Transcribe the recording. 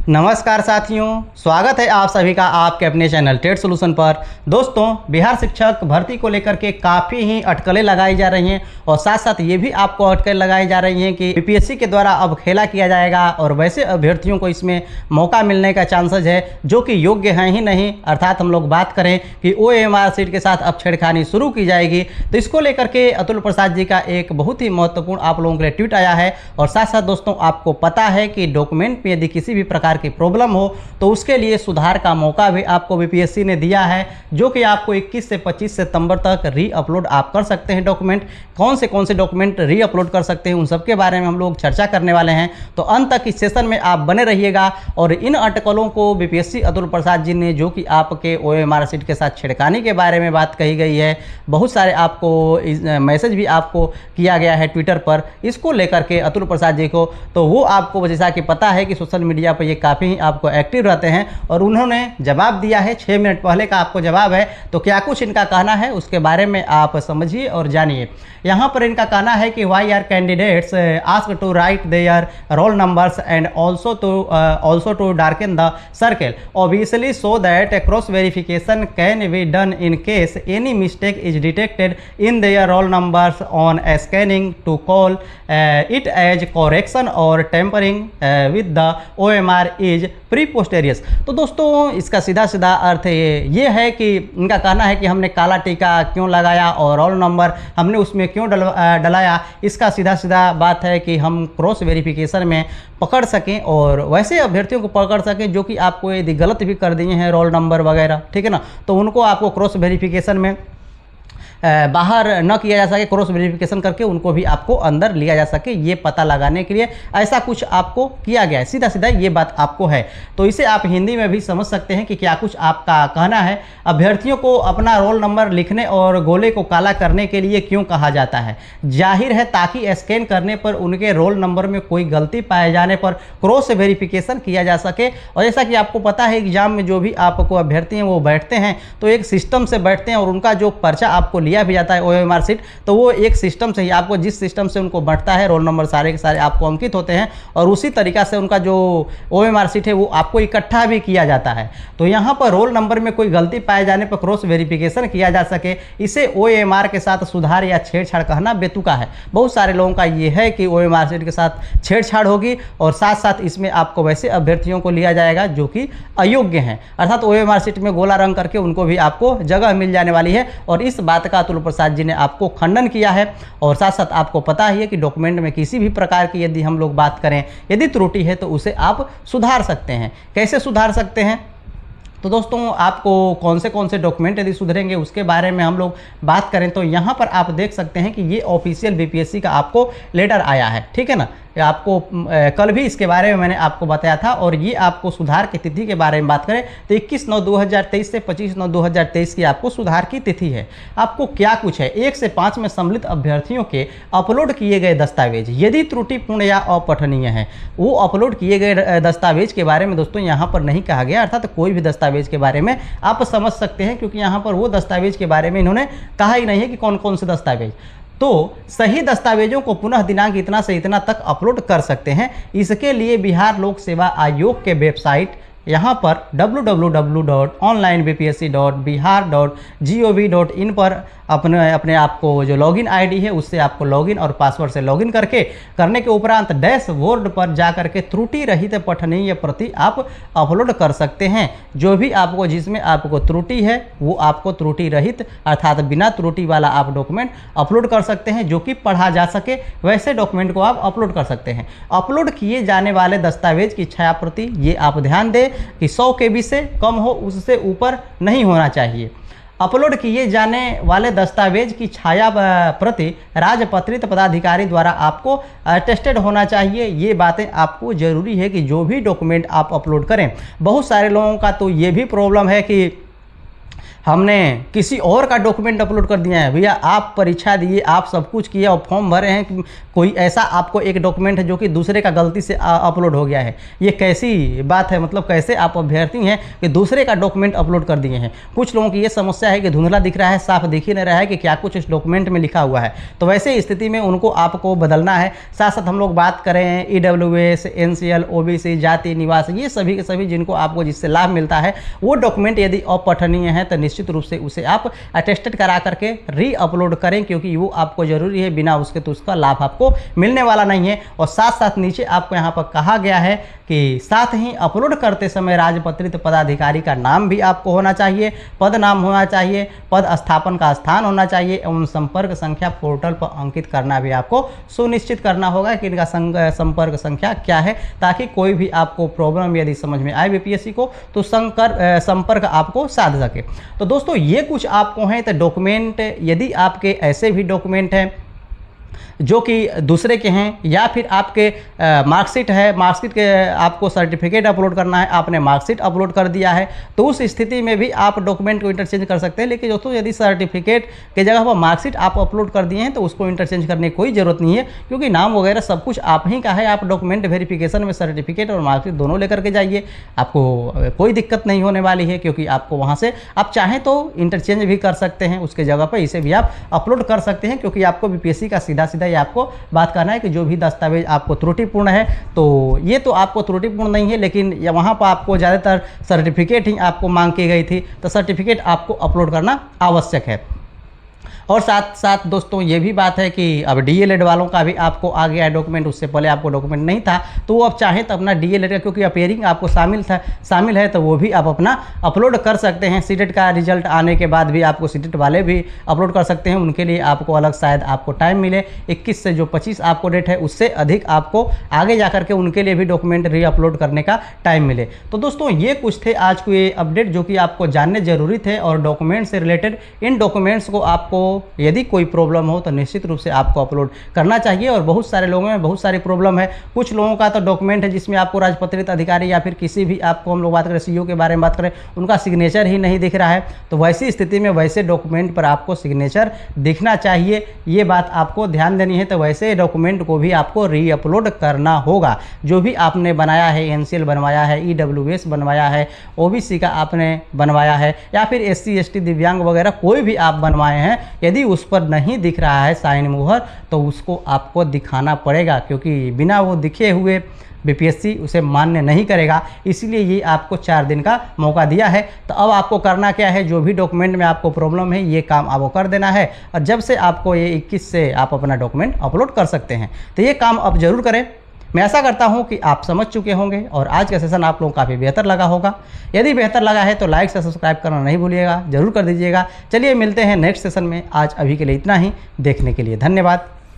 नमस्कार साथियों, स्वागत है आप सभी का आपके अपने चैनल ट्रेड सॉल्यूशन पर। दोस्तों, बिहार शिक्षक भर्ती को लेकर के काफ़ी ही अटकलें लगाई जा रही हैं और साथ साथ ये भी आपको अटकलें लगाई जा रही हैं कि बीपीएससी के द्वारा अब खेला किया जाएगा और वैसे अभ्यर्थियों को इसमें मौका मिलने का चांसेस है जो कि योग्य हैं ही नहीं। अर्थात हम लोग बात करें कि OMR सीट के साथ अब छेड़खानी शुरू की जाएगी, तो इसको लेकर के अतुल प्रसाद जी का एक बहुत ही महत्वपूर्ण आप लोगों के लिए ट्वीट आया है। और साथ साथ दोस्तों, आपको पता है कि डॉक्यूमेंट में यदि किसी भी प्रकार की प्रॉब्लम हो तो उसके लिए सुधार का मौका भी आपको बीपीएससी ने दिया है, जो कि आपको 21 से 25 सितंबर तक री अपलोड आप कर सकते हैं। डॉक्यूमेंट कौन से डॉक्यूमेंट री अपलोड कर सकते हैं, उन सब के बारे में हम लोग चर्चा करने वाले हैं। तो अंत तक इस सेशन में आप बने रहिएगा। और इन अटकलों को बीपीएससी अतुल प्रसाद जी ने, जो कि आपके OMR सीट के साथ छेड़खानी के बारे में बात कही गई है, बहुत सारे आपको मैसेज भी आपको किया गया है ट्विटर पर इसको लेकर के अतुल प्रसाद जी को। तो वो आपको जैसा कि पता है कि सोशल मीडिया पर ये काफ़ी आपको एक्टिव रहते हैं और उन्होंने जवाब दिया है। 6 मिनट पहले का आपको जवाब है, तो क्या कुछ इनका कहना है उसके बारे में आप समझिए और जानिए। यहाँ पर इनका कहना है कि why are candidates ask to write their roll numbers and also to darken the circle obviously so that cross verification can be done in case any mistake is detected in their roll numbers on scanning to call it as correction or tampering with the OMR is preposterous. तो दोस्तों, इसका सीधा सीधा अर्थ ये है कि इनका कहना है कि हमने काला टीका क्यों लगाया और रोल नंबर हमने उसमें क्यों डलाया। इसका सीधा सीधा बात है कि हम क्रॉस वेरिफिकेशन में पकड़ सकें और वैसे अभ्यर्थियों को पकड़ सकें जो कि आपको यदि गलत भी कर दिए हैं रोल नंबर वगैरह, ठीक है ना, तो उनको आपको क्रॉस वेरिफिकेशन में बाहर न किया जा सके, क्रॉस वेरिफिकेशन करके उनको भी आपको अंदर लिया जा सके, ये पता लगाने के लिए ऐसा कुछ आपको किया गया है। सीधा सीधा ये बात आपको है। तो इसे आप हिंदी में भी समझ सकते हैं कि क्या कुछ आपका कहना है। अभ्यर्थियों को अपना रोल नंबर लिखने और गोले को काला करने के लिए क्यों कहा जाता है? जाहिर है ताकि स्कैन करने पर उनके रोल नंबर में कोई गलती पाए जाने पर क्रॉस वेरिफिकेशन किया जा सके। और जैसा कि आपको पता है, एग्जाम में जो भी आपको अभ्यर्थी हैं वो बैठते हैं तो एक सिस्टम से बैठते हैं और उनका जो पर्चा आपको लिया भी जाता है OMR सीट, तो वो एक सिस्टम से ही आपको, जिस सिस्टम से उनको बढ़ता है रोल नंबर सारे के सारे आपको अंकित होते हैं और उसी तरीका से उनका जो OMR सीट है वो आपको इकट्ठा भी किया जाता है। तो यहाँ पर रोल नंबर में कोई गलती पाए जाने पर क्रॉस वेरिफिकेशन किया जा सके, इसे OMR के साथ सुधार या छेड़छाड़ कहना बेतुका है। बहुत सारे लोगों का ये है कि OMR सीट के साथ छेड़छाड़ होगी और साथ साथ इसमें आपको वैसे अभ्यर्थियों को लिया जाएगा जो कि अयोग्य हैं। अर्थात OMR सीट में गोला रंग करके उनको भी आपको जगह मिल जाने वाली है। और इस बात का अतुल प्रसाद जी ने आपको खंडन किया है। और साथ साथ आपको पता ही है कि डॉक्यूमेंट में किसी भी प्रकार की यदि हम लोग बात करें, यदि त्रुटि है तो उसे आप सुधार सकते हैं। कैसे सुधार सकते हैं? तो दोस्तों, आपको कौन से डॉक्यूमेंट यदि सुधरेंगे उसके बारे में हम लोग बात करें तो यहाँ पर आप देख सकते हैं कि ये ऑफिशियल बीपीएससी का आपको लेटर आया है, ठीक है ना। आपको कल भी इसके बारे में मैंने आपको बताया था। और ये आपको सुधार की तिथि के बारे में बात करें तो 21/9/2023 से 25/9/2023 की आपको सुधार की तिथि है। आपको क्या कुछ है, 1 से 5 में सम्मिलित अभ्यर्थियों के अपलोड किए गए दस्तावेज यदि त्रुटिपूर्ण या अपठनीय है, वो अपलोड किए गए दस्तावेज के बारे में दोस्तों यहाँ पर नहीं कहा गया। अर्थात कोई भी दस्तावेज के बारे में आप समझ सकते हैं, क्योंकि यहाँ पर वो दस्तावेज के बारे में इन्होंने कहा ही नहीं है कि कौन कौन से दस्तावेज। तो सही दस्तावेजों को पुनः दिनांक इतना से इतना तक अपलोड कर सकते हैं। इसके लिए बिहार लोक सेवा आयोग के वेबसाइट यहाँ पर www.onlinebpsc.bihar.gov.in पर अपने आपको जो लॉगिन आईडी है उससे आपको लॉगिन और पासवर्ड से लॉगिन करने के उपरांत डैशबोर्ड पर जा करके त्रुटि रहित पठनीय प्रति आप अपलोड कर सकते हैं। जो भी आपको, जिसमें आपको त्रुटि है वो आपको त्रुटि रहित अर्थात बिना त्रुटि वाला आप डॉक्यूमेंट अपलोड कर सकते हैं, जो कि पढ़ा जा सके वैसे डॉक्यूमेंट को आप अपलोड कर सकते हैं। अपलोड किए जाने वाले दस्तावेज की छाया प्रति, ये आप ध्यान दें कि 100 KB से कम हो, उससे ऊपर नहीं होना चाहिए। अपलोड किए जाने वाले दस्तावेज की छाया प्रति राजपत्रित पदाधिकारी द्वारा आपको अटेस्टेड होना चाहिए। ये बातें आपको जरूरी है कि जो भी डॉक्यूमेंट आप अपलोड करें। बहुत सारे लोगों का तो ये भी प्रॉब्लम है कि हमने किसी और का डॉक्यूमेंट अपलोड कर दिया है। भैया आप परीक्षा दिए, आप सब कुछ किए और फॉर्म भरे हैं कि कोई ऐसा आपको एक डॉक्यूमेंट है जो कि दूसरे का गलती से अपलोड हो गया है। ये कैसी बात है? मतलब कैसे आप अभ्यर्थी हैं कि दूसरे का डॉक्यूमेंट अपलोड कर दिए हैं। कुछ लोगों की ये समस्या है कि धुंधला दिख रहा है, साफ दिख ही नहीं रहा है कि क्या कुछ इस डॉक्यूमेंट में लिखा हुआ है। तो वैसे स्थिति में उनको आपको बदलना है। साथ साथ हम लोग बात करें EWS, NCL, OBC, जाति, निवास, ये सभी के सभी जिनको आपको जिससे लाभ मिलता है, वो डॉक्यूमेंट यदि अपठनीय है तो निश्चित रूप से उसे आप अटेस्टेड करा करके री अपलोड करें, क्योंकि वो आपको जरूरी है। बिना उसके तो उसका लाभ आपको मिलने वाला नहीं है। और साथ साथ नीचे आपको यहाँ पर कहा गया है कि साथ ही अपलोड करते समय राजपत्रित पदाधिकारी का नाम भी आपको होना चाहिए, पद नाम होना चाहिए, पद स्थापन का स्थान होना चाहिए एवं संपर्क संख्या पोर्टल पर अंकित करना भी आपको सुनिश्चित करना होगा कि इनका संपर्क संख्या क्या है, ताकि कोई भी आपको प्रॉब्लम यदि समझ में आए बीपीएससी को तो संपर्क आपको साध सके। तो दोस्तों ये कुछ आपको हैं। तो डॉक्यूमेंट यदि आपके ऐसे भी डॉक्यूमेंट हैं जो कि दूसरे के हैं, या फिर आपके मार्कशीट है, मार्कशीट के आपको सर्टिफिकेट अपलोड करना है, आपने मार्कशीट अपलोड कर दिया है, तो उस स्थिति में भी आप डॉक्यूमेंट को इंटरचेंज कर सकते हैं। लेकिन दोस्तों यदि सर्टिफिकेट के जगह पर मार्कशीट आप अपलोड कर दिए हैं तो उसको इंटरचेंज करने की कोई ज़रूरत नहीं है, क्योंकि नाम वगैरह सब कुछ आप ही का है। आप डॉक्यूमेंट वेरिफिकेशन में सर्टिफिकेट और मार्कशीट दोनों लेकर के जाइए, आपको कोई दिक्कत नहीं होने वाली है, क्योंकि आपको वहाँ से आप चाहें तो इंटरचेंज भी कर सकते हैं, उसके जगह पर इसे भी आप अपलोड कर सकते हैं। क्योंकि आपको बीपीएससी का सीधा सीधा आपको बात करना है कि जो भी दस्तावेज आपको त्रुटिपूर्ण है, तो ये तो आपको त्रुटिपूर्ण नहीं है, लेकिन वहाँ पर आपको ज़्यादातर सर्टिफिकेट ही आपको मांग की गई थी, तो सर्टिफिकेट आपको अपलोड करना आवश्यक है। और साथ साथ दोस्तों ये भी बात है कि अब डीएलएड वालों का भी आपको आ गया है डॉक्यूमेंट। उससे पहले आपको डॉक्यूमेंट नहीं था, तो वो अब चाहें तो अपना डीएलएड का, क्योंकि अपेयरिंग आपको शामिल है, तो वो भी आप अपना अपलोड कर सकते हैं। सीटेट का रिजल्ट आने के बाद भी आपको सीटेट वाले भी अपलोड कर सकते हैं। उनके लिए आपको अलग शायद आपको टाइम मिले, 21 से जो 25 आपको डेट है उससे अधिक आपको आगे जा करके उनके लिए भी डॉक्यूमेंट री अपलोड करने का टाइम मिले। तो दोस्तों ये कुछ थे आज के ये अपडेट जो कि आपको जानने जरूरी थे। और डॉक्यूमेंट से रिलेटेड इन डॉक्यूमेंट्स को आपको यदि कोई प्रॉब्लम हो तो निश्चित रूप से आपको अपलोड करना चाहिए। और बहुत सारे लोगों में बहुत सारी प्रॉब्लम है। कुछ लोगों का तो डॉक्यूमेंट है जिसमें आपको राजपत्रित अधिकारी या फिर किसी भी आपको हम लोग बात करें सीईओ के बारे में बात करें, उनका सिग्नेचर ही नहीं दिख रहा है। तो वैसी स्थिति में वैसे डॉक्यूमेंट पर आपको सिग्नेचर दिखना चाहिए, ये बात आपको ध्यान देनी है। तो वैसे डॉक्यूमेंट को भी आपको री अपलोड करना होगा। जो भी आपने बनाया है, NCL बनवाया है, EWS बनवाया है, OBC का आपने बनवाया है, या फिर SC ST दिव्यांग वगैरह कोई भी आप बनवाए हैं, यदि उस पर नहीं दिख रहा है साइन मुहर तो उसको आपको दिखाना पड़ेगा, क्योंकि बिना वो दिखे हुए बीपीएससी उसे मान्य नहीं करेगा। इसीलिए ये आपको 4 दिन का मौका दिया है। तो अब आपको करना क्या है, जो भी डॉक्यूमेंट में आपको प्रॉब्लम है ये काम आपको कर देना है। और जब से आपको ये 21 से आप अपना डॉक्यूमेंट अपलोड कर सकते हैं, तो ये काम आप जरूर करें। मैं ऐसा करता हूं कि आप समझ चुके होंगे और आज का सेशन आप लोगों को काफ़ी बेहतर लगा होगा। यदि बेहतर लगा है तो लाइक से सब्सक्राइब करना नहीं भूलिएगा, जरूर कर दीजिएगा। चलिए मिलते हैं नेक्स्ट सेशन में। आज अभी के लिए इतना ही। देखने के लिए धन्यवाद।